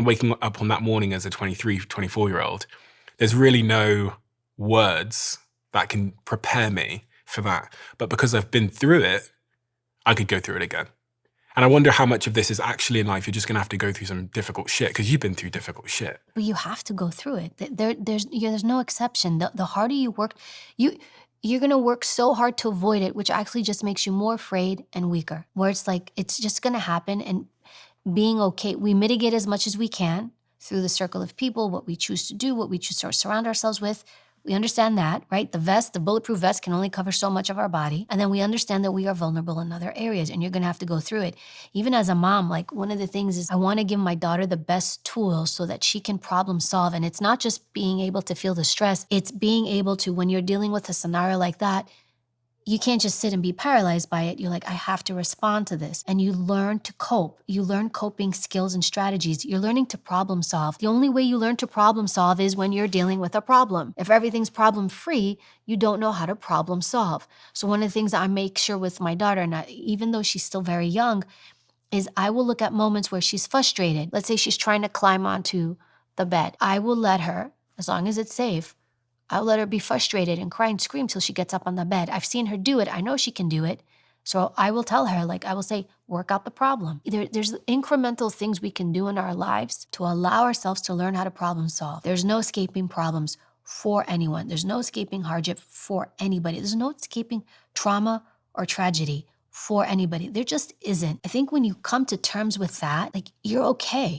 Waking up on that morning as a 23, 24-year-old, there's really no words that can prepare me for that. But because I've been through it, I could go through it again. And I wonder how much of this is actually in life you're just gonna have to go through some difficult shit, because you've been through difficult shit. But you have to go through it. There's no exception. The harder you work, you're gonna work so hard to avoid it, which actually just makes you more afraid and weaker. Where it's like, it's just gonna happen, and being okay, we mitigate as much as we can through the circle of people, what we choose to do, what we choose to surround ourselves with. We understand that, right? The bulletproof vest can only cover so much of our body. And then we understand that we are vulnerable in other areas, and you're gonna have to go through it. Even as a mom, like, one of the things is I wanna give my daughter the best tools so that she can problem solve. And it's not just being able to feel the stress, it's being able to, when you're dealing with a scenario like that, you can't just sit and be paralyzed by it. You're like, I have to respond to this. And you learn to cope. You learn coping skills and strategies. You're learning to problem solve. The only way you learn to problem solve is when you're dealing with a problem. If everything's problem free, you don't know how to problem solve. So one of the things I make sure with my daughter, and even though she's still very young, is I will look at moments where she's frustrated. Let's say she's trying to climb onto the bed. I will let her, as long as it's safe, I'll let her be frustrated and cry and scream till she gets up on the bed. I've seen her do it. I know she can do it. So I will tell her, like, I will say, work out the problem. There's incremental things we can do in our lives to allow ourselves to learn how to problem solve. There's no escaping problems for anyone. There's no escaping hardship for anybody. There's no escaping trauma or tragedy for anybody. There just isn't. I think when you come to terms with that, like, you're okay.